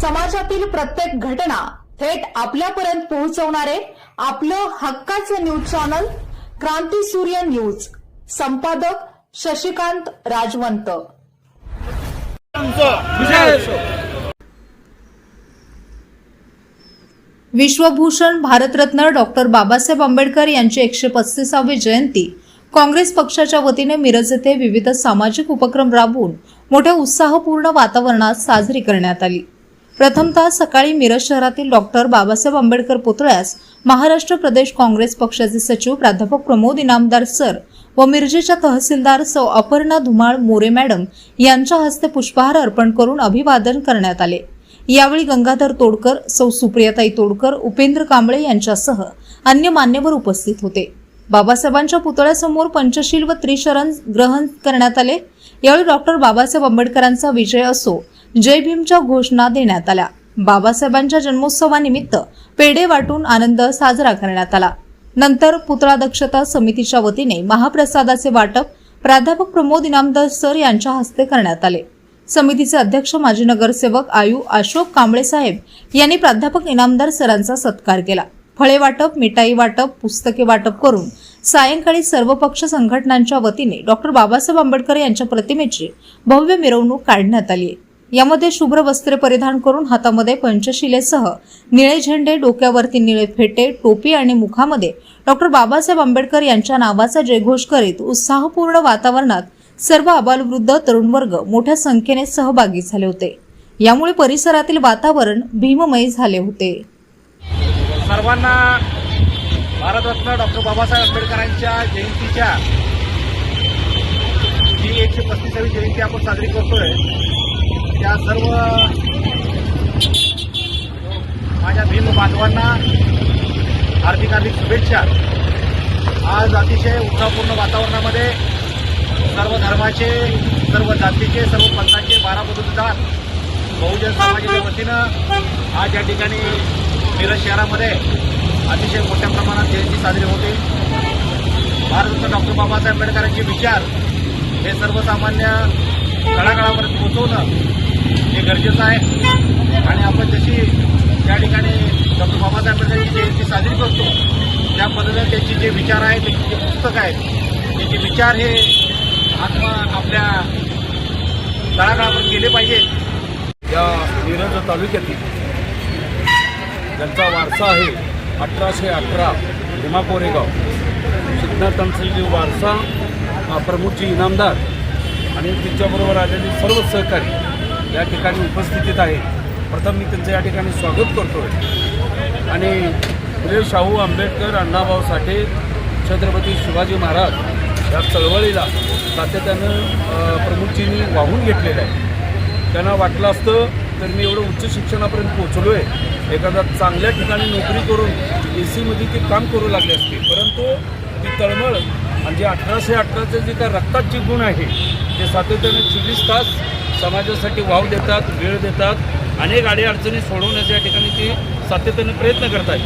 समाजातील प्रत्येक घटना थेट आपल्यापर्यंत पोहोचवणारे आपलं हक्काचं न्यूज चॅनल क्रांती सूर्य न्यूज. संपादक शशिकांत राजवंत. विश्वभूषण भारतरत्न डॉक्टर बाबासाहेब आंबेडकर यांची 135वी जयंती काँग्रेस पक्षाच्या वतीने मिरज येथे विविध सामाजिक उपक्रम राबवून मोठ्या उत्साहपूर्ण वातावरणात साजरी करण्यात आली. प्रथमतः सकाळी मिरज शहरातील डॉक्टर बाबासाहेब आंबेडकर पुतळ्यास महाराष्ट्र प्रदेश काँग्रेस पक्षाचे सचिव प्राध्यापक प्रमोद इनामदार सर व मिरजेच्या तहसीलदार सौ अपर्णा धुमाळ मोरे मॅडम यांच्या हस्ते पुष्पहार अर्पण करून अभिवादन करण्यात आले. यावेळी गंगाधर तोडकर, सौ सुप्रियाताई तोडकर, उपेंद्र कांबळे यांच्यासह अन्य मान्यवर उपस्थित होते. बाबासाहेबांच्या पुतळ्यासमोर पंचशील व त्रिशरण ग्रहण करण्यात आले. यावेळी डॉक्टर बाबासाहेब आंबेडकरांचा विजय असो जय भीमच्या घोषणा देण्यात आल्या. बाबासाहेबांच्या जन्मोत्सवानिमित्त पेढे वाटून आनंद साजरा करण्यात आला. नंतर पुतळा दक्षता समितीच्या वतीने महाप्रसादाचे वाटप प्राध्यापक प्रमोद इनामदार सर यांच्या हस्ते करण्यात आले. समितीचे अध्यक्ष माजी नगरसेवक आयु अशोक कांबळे साहेब यांनी प्राध्यापक इनामदार सरांचा सत्कार केला. फळे वाटप, मिठाई वाटप, पुस्तके वाटप करून सायंकाळी सर्व पक्ष संघटनांच्या वतीने डॉक्टर बाबासाहेब आंबेडकर यांच्या प्रतिमेची भव्य मिरवणूक काढण्यात आली. यामध्ये शुभ्र वस्त्रे परिधान करून हातामध्ये पंचशिलेसह निळे झेंडे, डोक्यावरती निळे फेटे, टोपी आणि मुखामध्ये डॉक्टर बाबासाहेब आंबेडकर यांच्या नावाचा जयघोष करीत उत्साहपूर्ण वातावरणात सर्व आबालवृद्ध तरुण वर्ग मोठ्या संख्येने सहभागी झाले होते. यामुळे परिसरातील वातावरण भीममय झाले होते. सर्वांना भारतरत्न डॉक्टर बाबासाहेब आंबेडकरांच्या जयंतीच्या जी 135वी जयंती आपण साजरी करतोय त्या सर्व माझ्या भीम बांधवांना हार्दिक शुभेच्छा. आज अतिशय उत्साहपूर्ण वातावरणामध्ये सर्व धर्माचे, सर्व जातीचे, सर्व पंथाचे 12 मतदार बहुजन समाजाच्या वतीनं आज या ठिकाणी मिरज शहरामध्ये अतिशय मोठ्या प्रमाणात जयंती साजरी होते. भारतरत्न डॉक्टर बाबासाहेब आंबेडकरांचे विचार हे सर्वसामान्य तळागाळापर्यंत पोहोचवणं हे गरजेचं आहे. आणि आपण जशी या ठिकाणी डॉक्टर बाबासाहेब आंबेडकरांची जयंती साजरी करतो त्या पद्धतीने त्यांचे जे विचार आहेत, त्यांचे जे पुस्तक आहेत, त्याचे विचार हे आत्मा आपल्या तळागाळापर्यंत गेले पाहिजे. या मिरज तालुक्यातील ज्यांचा वारसा आहे 1818 भीमा कोरेगाव सिद्धार्थांचा जे वारसा प्रमुखजी इनामदार आणि त्यांच्याबरोबर आलेले सर्व सहकारी या ठिकाणी उपस्थितीत आहेत. प्रथम मी त्यांचं या ठिकाणी स्वागत करतो आणि फुले शाहू आंबेडकर, अण्णाभाऊ साठे, छत्रपती शिवाजी महाराज या चळवळीला सातत्यानं प्रमुखजींनी वाहून घेतलेलं आहे. त्यांना वाटलं असतं तर मी एवढं उच्च शिक्षणापर्यंत पोहोचलो आहे, एखादा चांगल्या ठिकाणी नोकरी करून AC मध्ये ते काम करू लागले असते, परंतु ती तळमळ आणि जे 1818चे जे काय रक्तात जे गुण आहे ते सातत्यानं 24 तास समाजासाठी वाव देतात, वेळ देतात, अनेक अडीअडचणी सोडवण्याच्या ठिकाणी ते सातत्याने प्रयत्न करतात.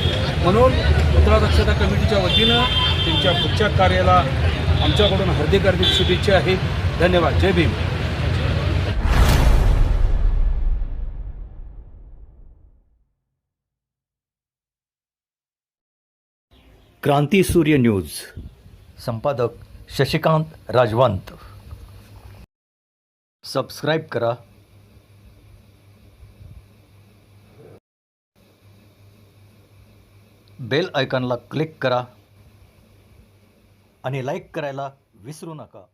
म्हणून पुतळा दक्षता कमिटीच्या वतीनं त्यांच्या पुढच्या कार्याला आमच्याकडून हार्दिक शुभेच्छा आहेत. धन्यवाद. जय भीम. क्रांती सूर्य न्यूज. संपादक शशिकांत राजवंत. सबस्क्राईब करा. बेल आयकॉनला क्लिक करा आणि लाईक करायला विसरू नका.